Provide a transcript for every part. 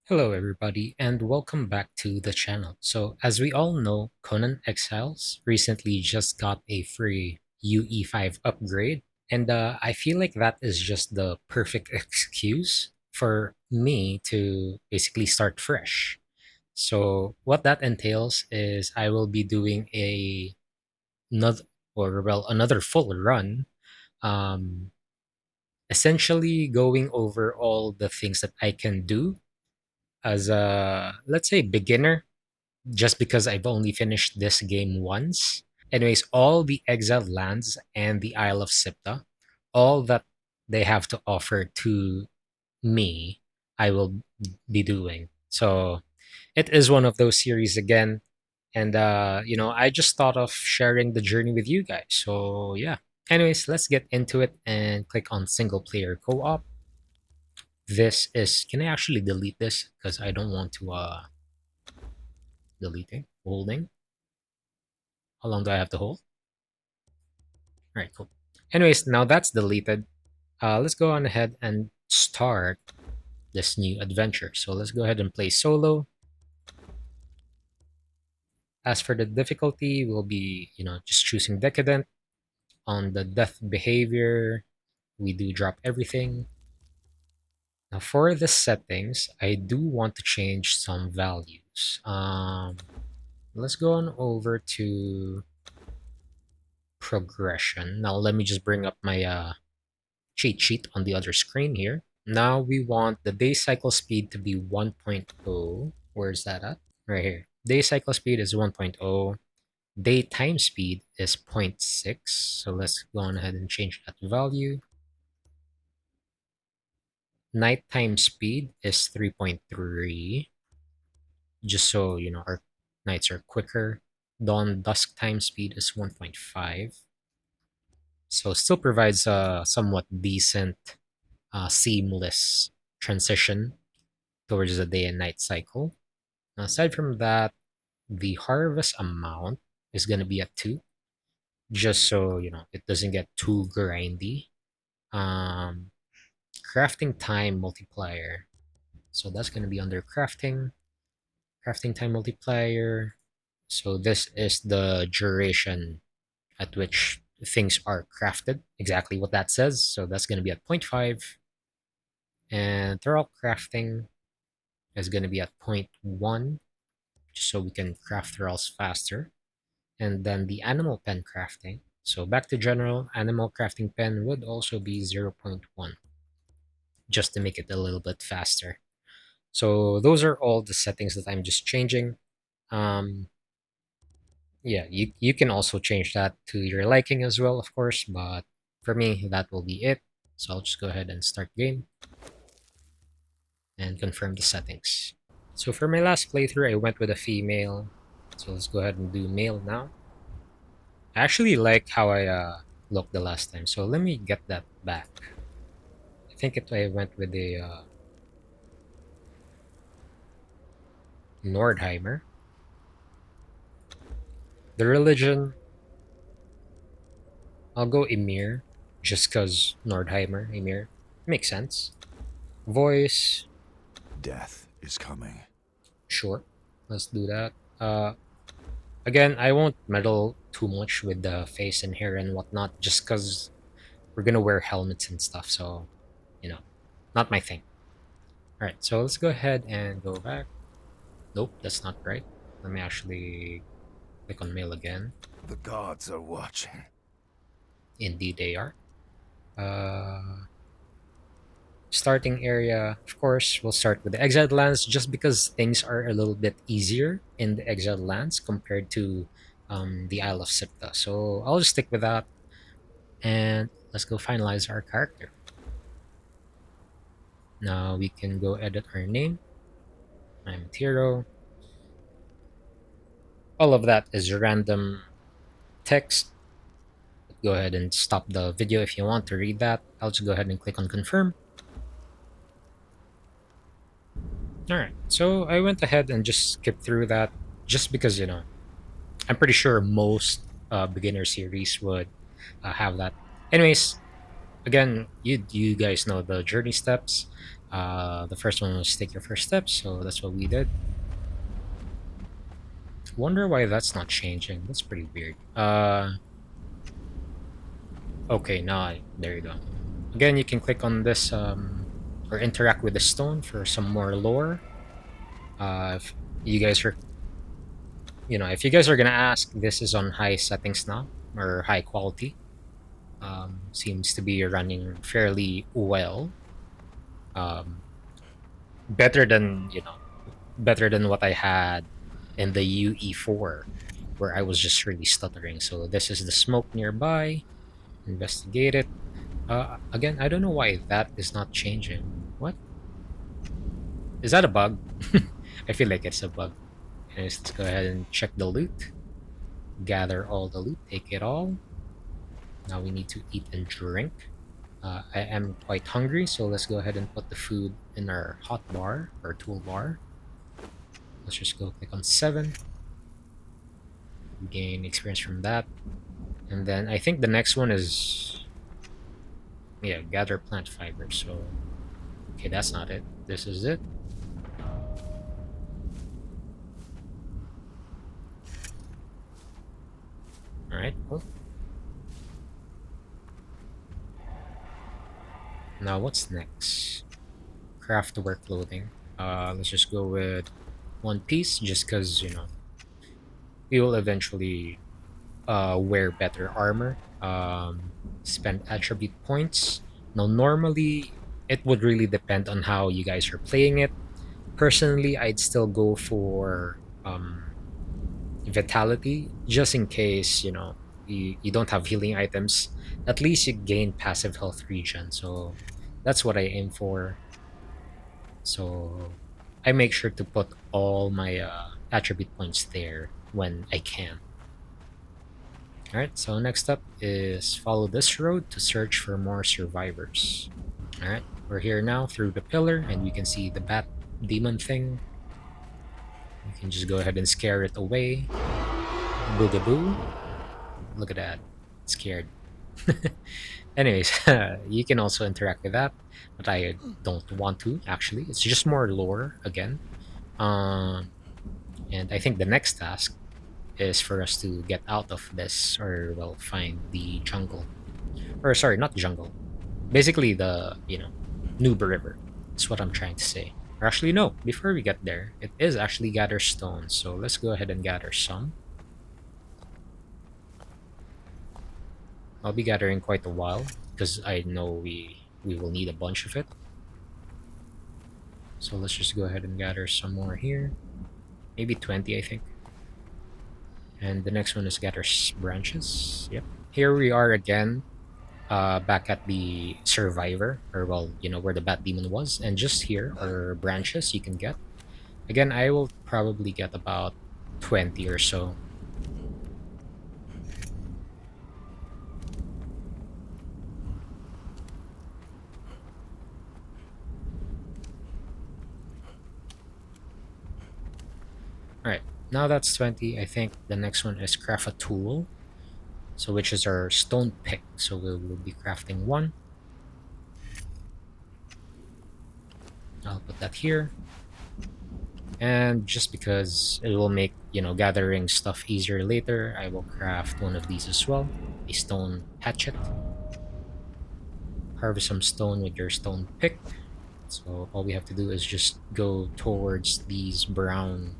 Hello, everybody, and welcome back to the channel. So, as we all know, Conan Exiles recently just got a free UE5 upgrade, and I feel like that is just the perfect excuse for me to basically start fresh. So, what that entails is I will be doing another, another full run, um, essentially going over all the things that I can do as a, let's say, beginner, just because I've only finished this game once. Anyways, all the exiled lands and the Isle of Sipta, all that they have to offer to me, I will be doing. So it is one of those series again. And I just thought of sharing the journey with you guys. So yeah. Anyways, let's get into it and click on single player co-op. This is, can I actually delete this? Because I don't want to deleting, holding. How long do I have to hold? All right, cool. Anyways, now that's deleted. Let's go on ahead and start this new adventure. So let's go ahead and play solo. As for the difficulty, we'll be, just choosing decadent. On the death behavior, we do drop everything. Now for the settings, I do want to change some values. Let's go on over to progression. Now let me just bring up my cheat sheet on the other screen here. Now we want the day cycle speed to be 1.0. Where's that at? Right here. Day cycle speed is 1.0. Daytime speed is zero point 0.6. So let's go on ahead and change that value. Nighttime speed is 3.3. Just so you know, our nights are quicker. Dawn dusk time speed is 1.5. So still provides a somewhat decent, seamless transition towards the day and night cycle. Aside from that, the harvest amount is going to be at 2, just so it doesn't get too grindy. Um, Crafting time multiplier. So that's going to be under crafting time multiplier. So this is the duration at which things are crafted, exactly what that says. So that's going to be at zero point 0.5. And thorough crafting is going to be at zero point 0.1, just so we can craft thralls faster. And then the animal pen crafting. So back to general, animal crafting pen would also be zero point 0.1, just to make it a little bit faster. So those are all the settings that I'm just changing. Um, yeah, you can also change that to your liking as well, of course, but for me, that will be it. So I'll just go ahead and start game and confirm the settings. So for my last playthrough, I went with a female. So let's go ahead and do male now. I actually like how I looked the last time, so let me get that back. I think I went with the Nordheimer. The religion, I'll go Emir, just because Nordheimer, Emir. Makes sense. Voice, Death is coming. sure. Let's do that. Again, I won't meddle too much with the face and hair and whatnot, just because we're gonna wear helmets and stuff, so, you know, not my thing. Alright, so let's go ahead and go back. Nope, that's not right. Let me actually click on mail again. The gods are watching. Indeed, they are. Uh, Starting area, of course, we'll start with the exiled lands just because things are a little bit easier in the exiled lands compared to the Isle of Sipta. So I'll just stick with that, and let's go finalize our character. Now we can go edit our name. Aimatiro. All of that is random text. Go ahead and stop the video if you want to read that. I'll just go ahead and click on confirm. Alright, so I went ahead and just skipped through that just because, I'm pretty sure most beginner series would have that. Anyways, again, you guys know the journey steps. The first one was take your first steps, so that's what we did. Wonder why that's not changing. That's pretty weird. Okay, there you go. Again, you can click on this or interact with the stone for some more lore. If you guys are, if you guys are gonna ask, this is on high settings now or high quality. Seems to be running fairly well. Um, better than better than what I had in the UE4, where I was just really stuttering. So this is the smoke nearby. Investigate it. Again, I don't know why that is not changing. What? Is that a bug? I feel like it's a bug. Anyways, let's go ahead and check the loot. Gather all the loot, take it all. Now we need to eat and drink. I am quite hungry, so let's go ahead and put the food in our hot bar or toolbar. Let's just go click on 7. Gain experience from that. And then I think the next one is, yeah, gather plant fiber. So, okay, that's not it. This is it. All right, cool. Now what's next? Craft wear clothing. Let's just go with one piece, just because we will eventually wear better armor. Spend attribute points. Now normally it would really depend on how you guys are playing it. Personally, I'd still go for vitality, just in case you don't have healing items. At least you gain passive health regen, so that's what I aim for. So I make sure to put all my attribute points there when I can. All right, so next up is follow this road to search for more survivors. All right, we're here now through the pillar, and you can see the bat demon thing. You can just go ahead and scare it away. Boogaboo. Look at that. Scared. Anyways, you can also interact with that, but I don't want to actually. It's just more lore again. Um, and I think the next task is for us to get out of this, or well, find the jungle. Or sorry, not jungle. Basically the, Nuba River. That's what I'm trying to say. Or actually, no, before we get there, it is actually gather stones. So let's go ahead and gather some. I'll be gathering quite a while because I know we will need a bunch of it. So let's just go ahead and gather some more here. Maybe 20, I think. And the next one is gather branches. Yep. Here we are again, back at the survivor, or well, where the bat demon was. And just here are branches you can get. Again, I will probably get about 20 or so. All right, now that's 20. I think the next one is craft a tool. So which is our stone pick. So we'll be crafting one. I'll put that here. And just because it will make, gathering stuff easier later, I will craft one of these as well. A stone hatchet. Harvest some stone with your stone pick. So all we have to do is just go towards these brown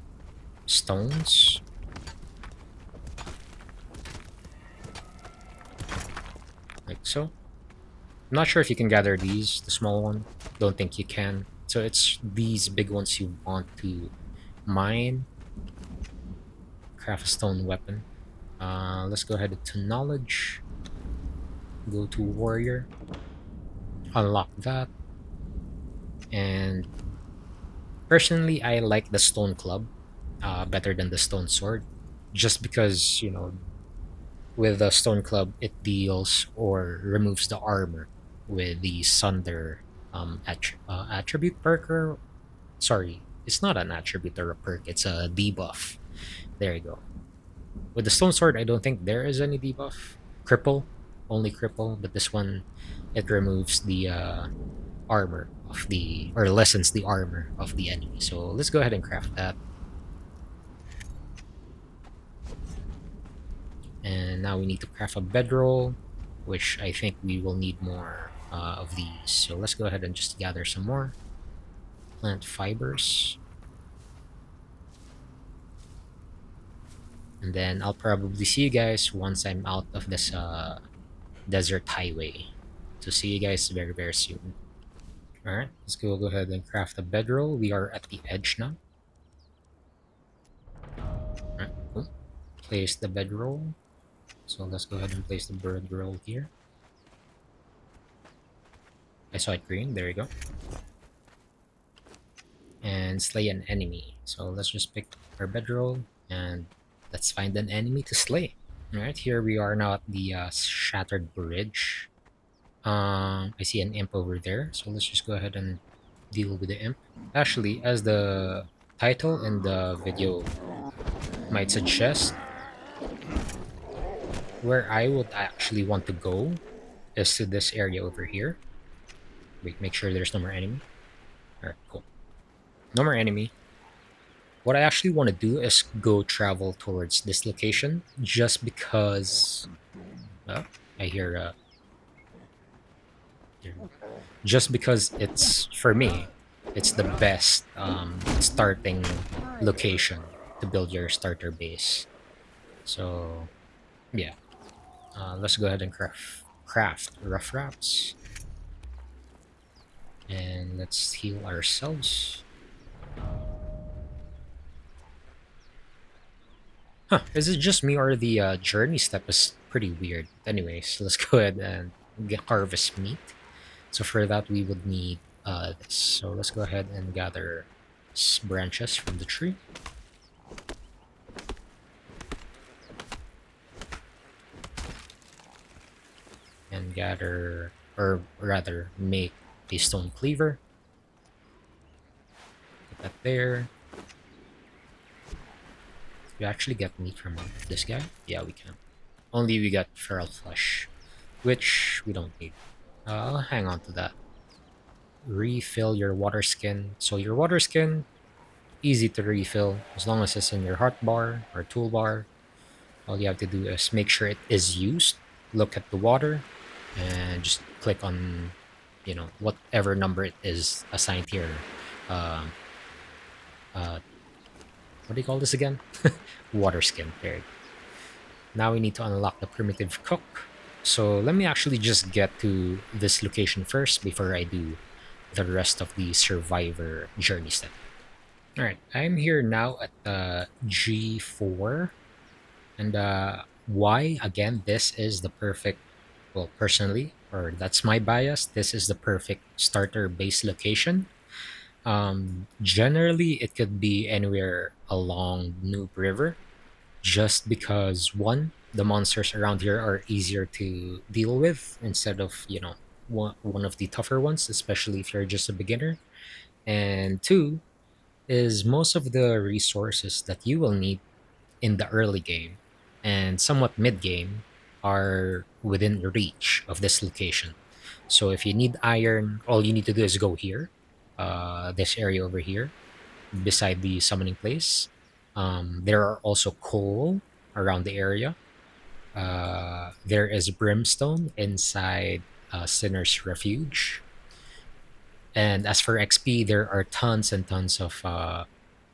stones. Like so. I'm not sure if you can gather these, the small one. Don't think you can. So it's these big ones you want to mine. Craft a stone weapon. Let's go ahead to knowledge. Go to warrior. Unlock that. And personally, I like the stone club better than the stone sword. Just because, with the stone club, it deals or removes the armor with the sunder attribute perk. Or sorry, it's not an attribute or a perk, it's a debuff. There you go. With the stone sword, I don't think there is any debuff. Cripple, only cripple, but this one, it removes the armor of the, or lessens the armor of the enemy. So let's go ahead and craft that. And now we need to craft a bedroll, which I think we will need more of these. So let's go ahead and just gather some more plant fibers. And then I'll probably see you guys once I'm out of this desert highway. So see you guys very, very soon. Alright, let's go ahead and craft a bedroll. We are at the edge now. Alright, cool. Place the bedroll. So let's go ahead and place the bedroll here. I saw it green, there you go. And slay an enemy. So let's just pick our bedroll and let's find an enemy to slay. Alright, here we are now at the shattered bridge. I see an imp over there, so let's just go ahead and deal with the imp. Actually, as the title and the video might suggest, where I would actually want to go is to this area over here. Wait, make sure there's no more enemy. Alright, cool. No more enemy. What I actually want to do is go travel towards this location just because... Well, I hear... just because it's, for me, it's the best starting location to build your starter base. So, yeah. Let's go ahead and craft rough wraps. And let's heal ourselves. Huh, is it just me or the journey step is pretty weird? Anyways, let's go ahead and harvest meat. So for that, we would need this. So let's go ahead and gather branches from the tree. And gather, or rather, make a stone cleaver. Put that there. We actually get meat from this guy? Yeah, we can. Only we got feral flesh, which we don't need. I'll hang on to that. Refill your water skin. So your water skin, easy to refill as long as it's in your hotbar or toolbar. All you have to do is make sure it is used. Look at the water and just click on, whatever number it is assigned here. Um, uh, what do you call this again? Water skin. There you go. Now we need to unlock the primitive cook. So let me actually just get to this location first before I do the rest of the survivor journey step. All right, I'm here now at G4, and why again? This is the perfect. Well, personally, or that's my bias. This is the perfect starter base location. Generally, it could be anywhere along Noob River, just because one, the monsters around here are easier to deal with instead of one of the tougher ones, especially if you're just a beginner. And two is most of the resources that you will need in the early game and somewhat mid game are within reach of this location. So if you need iron, all you need to do is go here, this area over here, beside the summoning place. There are also coal around the area. There is brimstone inside Sinner's Refuge. And as for XP, there are tons and tons of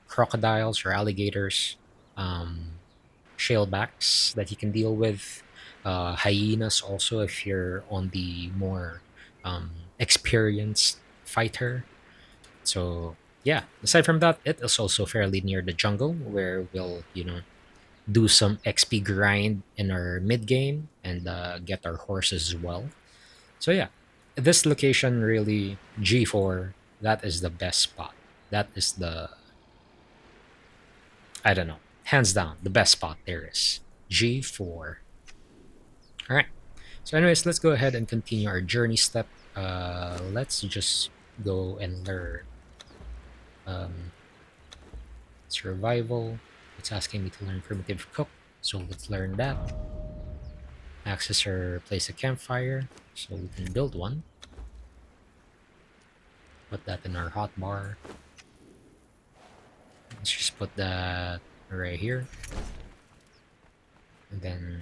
crocodiles or alligators, um, shalebacks that you can deal with, hyenas also if you're on the more experienced fighter. So yeah, aside from that, it is also fairly near the jungle where we'll do some XP grind in our mid game and get our horses as well. So yeah, this location really G4. That is the best spot. That is the, I don't know, hands down the best spot there is. G4. All right. So anyways, let's go ahead and continue our journey step. Let's just go and learn um, survival. It's asking me to learn primitive cook, so let's learn that. Access or place a campfire, so we can build one. Put that in our hotbar. Let's just put that right here. And then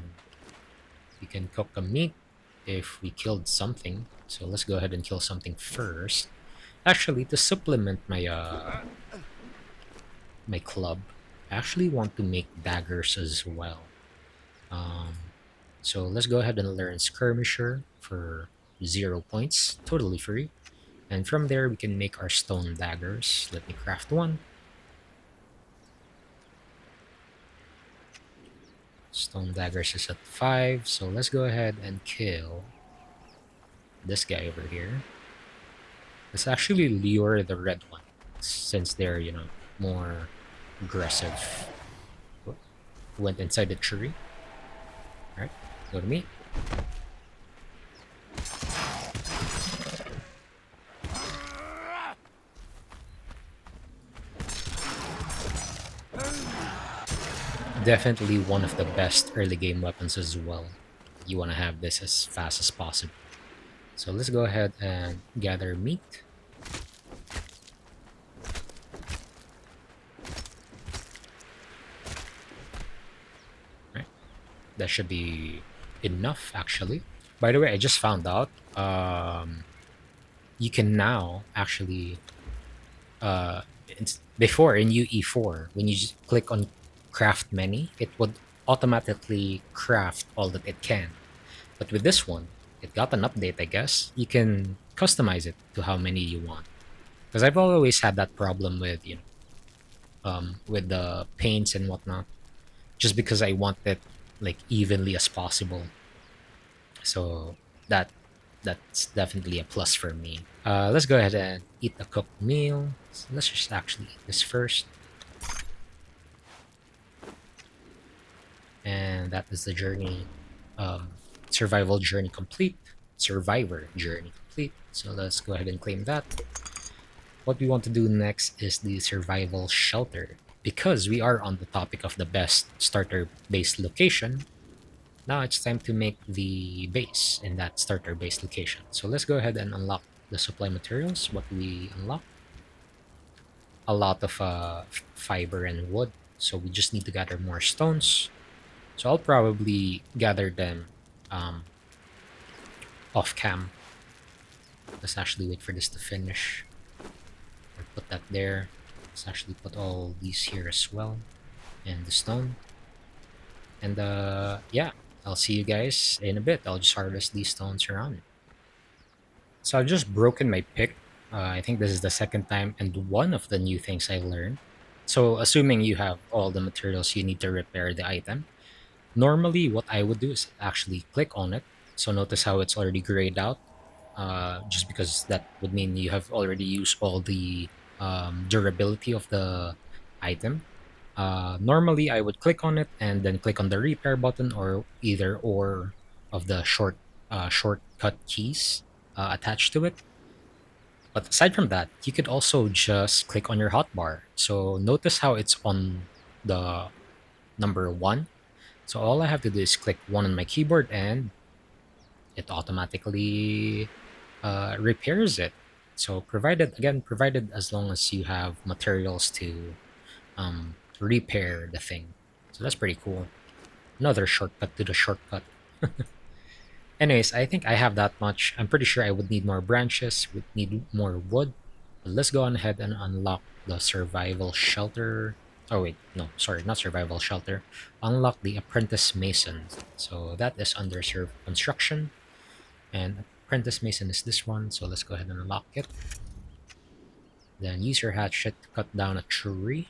we can cook a meat if we killed something. So let's go ahead and kill something first. Actually, to supplement my club, I actually want to make daggers as well. Um, so let's go ahead and learn Skirmisher for 0 points, totally free. And from there, we can make our stone daggers. Let me craft one. Stone daggers is at 5, so let's go ahead and kill this guy over here. Let's actually lure the red one, since they're, more aggressive. Went inside the tree. Alright, go to me. Definitely one of the best early game weapons as well. You want to have this as fast as possible. So let's go ahead and gather meat. Right, that should be enough actually. By the way, I just found out you can now actually before in UE4 when you just click on craft many, it would automatically craft all that it can. But with this one, it got an update, I guess. You can customize it to how many you want. Because I've always had that problem with with the paints and whatnot, just because I want it like evenly as possible. So that's definitely a plus for me. Let's go ahead and eat a cooked meal. So let's just actually eat this first. And that is the journey, survival journey complete. Survivor journey complete. So let's go ahead and claim that. What we want to do next is the survival shelter. Because we are on the topic of the best starter base location, now it's time to make the base in that starter base location. So let's go ahead and unlock the supply materials. What we unlock? A lot of fiber and wood. So we just need to gather more stones. So I'll probably gather them um, off cam. Let's actually wait for this to finish. Or put that there. Let's actually put all these here as well. And the stone. And yeah, I'll see you guys in a bit. I'll just harvest these stones around. So I've just broken my pick. I think this is the second time, and one of the new things I learned. So assuming you have all the materials you need to repair the item, normally what I would do is actually click on it. So notice how it's already grayed out, just because that would mean you have already used all the durability of the item. Normally, I would click on it and then click on the repair button or either or of the shortcut keys attached to it. But aside from that, you could also just click on your hotbar. So notice how it's on the number 1. So all I have to do is click 1 on my keyboard and it automatically repairs it. So provided as long as you have materials to repair the thing. So that's pretty cool. Another shortcut to the shortcut. Anyways, I think I have that much. I'm pretty sure I would need more branches, would need more wood. But let's go on ahead and unlock the survival shelter. Oh wait, no, sorry, not survival shelter. Unlock the apprentice mason. So that is under construction. And apprentice mason is this one. So let's go ahead and unlock it. Then use your hatchet to cut down a tree.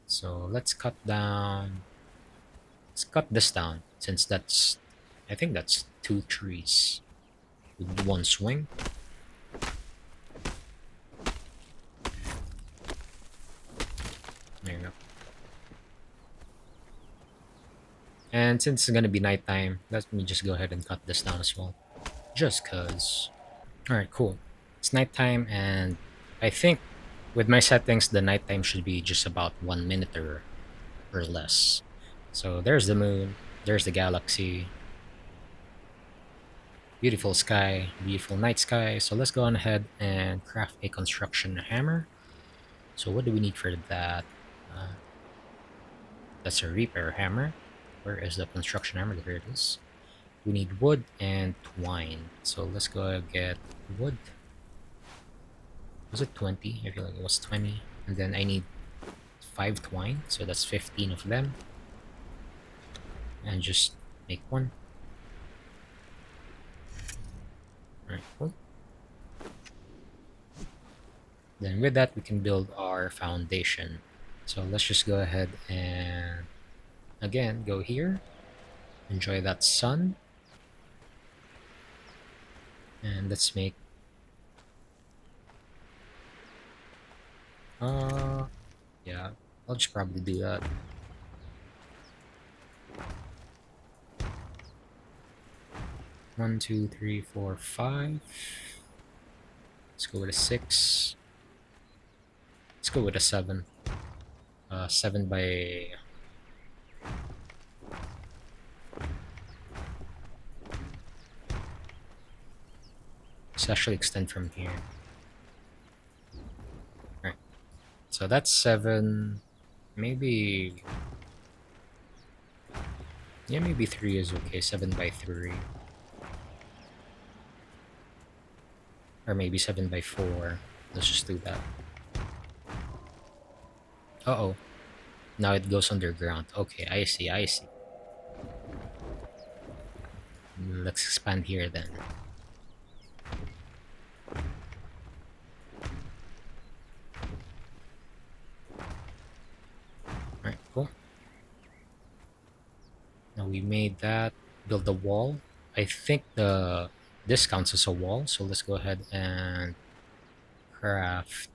So let's cut this down since I think that's 2 trees with 1 swing. There you go. And since it's gonna be nighttime, let me just go ahead and cut this down as well. Just cause. Alright, cool. It's nighttime and I think with my settings the nighttime should be just about 1 minute or less. So there's the moon, there's the galaxy. Beautiful sky, beautiful night sky. So let's go on ahead and craft a construction hammer. So what do we need for that? Uh, that's a repair hammer. Where is the construction hammer? Here it is. We need wood and twine. So let's go get wood. Was it 20? I feel like it was 20. And then I need 5 twine. So that's 15 of them. And just make one. Alright, cool. Then with that, we can build our foundation. So let's just go ahead and again go here. Enjoy that sun. And let's make uh yeah, I'll just probably do that. One, two, three, four, five. Let's go with a 6. Let's go with a 7. 7 by... Let's actually extend from here. Alright. So that's 7. Maybe... Yeah, maybe 3 is okay. 7 by 3. Or maybe 7 by 4. Let's just do that. Uh-oh. Now it goes underground. Okay, I see, I see. Let's expand here then. Alright, cool. Now we made that. Build the wall. I think this counts as a wall, so let's go ahead and craft.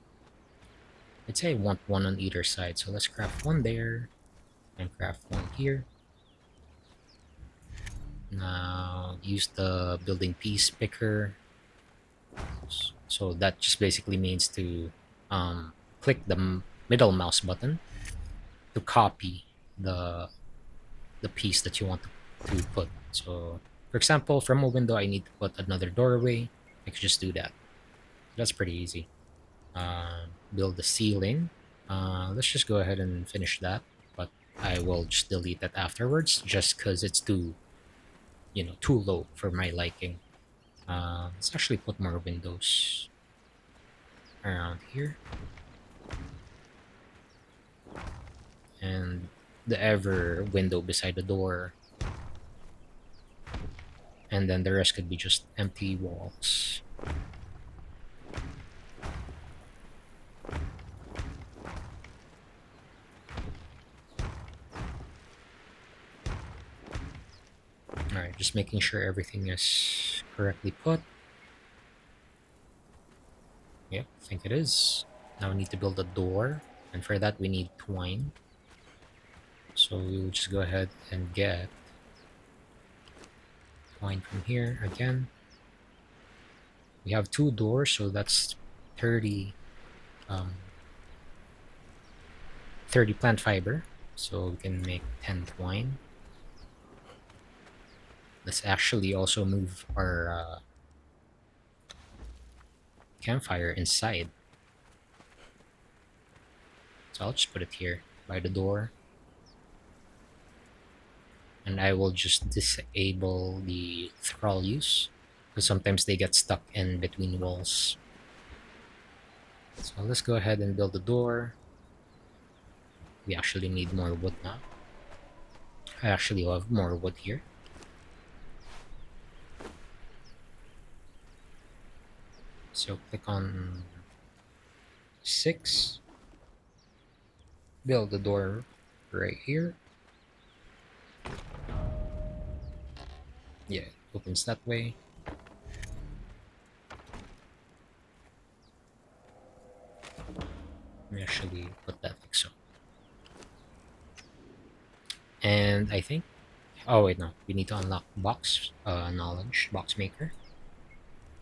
I'd say I want one on either side, so let's craft one there and craft one here. Now use the building piece picker. So that just basically means to click the middle mouse button to copy the piece that you want to put. So for example, from a window, I need to put another doorway. I could just do that. That's pretty easy. Build the ceiling. Let's just go ahead and finish that, but I will just delete that afterwards just because it's too, too low for my liking. Let's actually put more windows around here. And the ever window beside the door. And then the rest could be just empty walls. Alright, just making sure everything is correctly put. Yep, I think it is. Now we need to build a door, and for that we need twine. So we will just go ahead and get twine from here again. We have 2 doors, so that's 30 30 plant fiber. So we can make 10 twine. Let's actually also move our campfire inside. So I'll just put it here by the door. And I will just disable the thrall use because sometimes they get stuck in between walls. So let's go ahead and build the door. We actually need more wood now. I actually have more wood here. So click on 6. Build the door right here. Yeah, it opens that way. Let me actually put that like so. And I think, oh wait, no, we need to unlock box knowledge, box maker.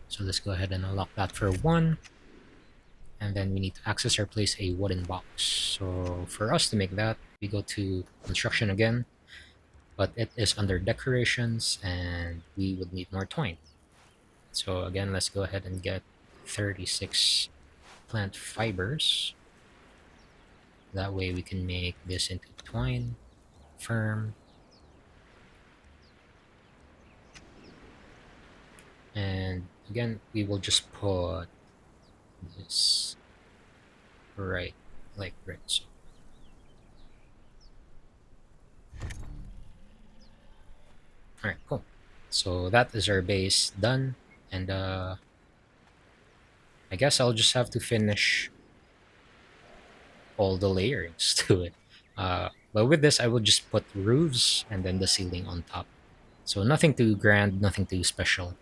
So let's go ahead and unlock that for 1. And then we need to access or place a wooden box. So for us to make that, we go to construction again, but it is under decorations and we would need more twine. So again, let's go ahead and get 36 plant fibers. That way we can make this into twine, firm, and again, we will just put this right, right. So, all right, cool. So that is our base done, and I guess I'll just have to finish all the layerings to it. But with this, I will just put roofs and then the ceiling on top. So nothing too grand, nothing too special.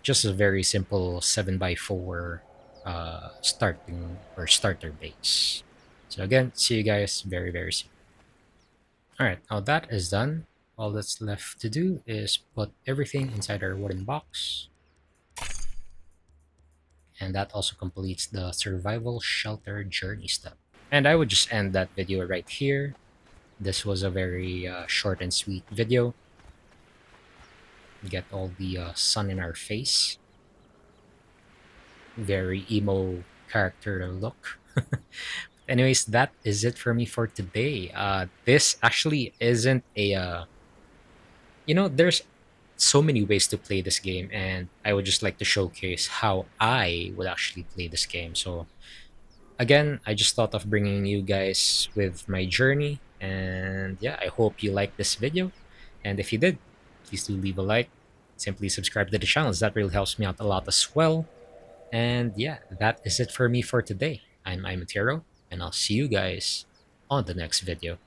Just a very simple 7x4 starter base. So again, see you guys very, very soon. All right, now that is done. All that's left to do is put everything inside our wooden box. And that also completes the survival shelter journey step. And I would just end that video right here. This was a very short and sweet video. Get all the sun in our face. Very emo character look. Anyways, that is it for me for today. This actually isn't a there's so many ways to play this game, and I would just like to showcase how I would actually play this game. So again, I just thought of bringing you guys with my journey, and yeah, I hope you liked this video. And if you did, please do leave a like. Simply subscribe to the channel, as that really helps me out a lot as well. And yeah, that is it for me for today. I'm Aimatiro, and I'll see you guys on the next video.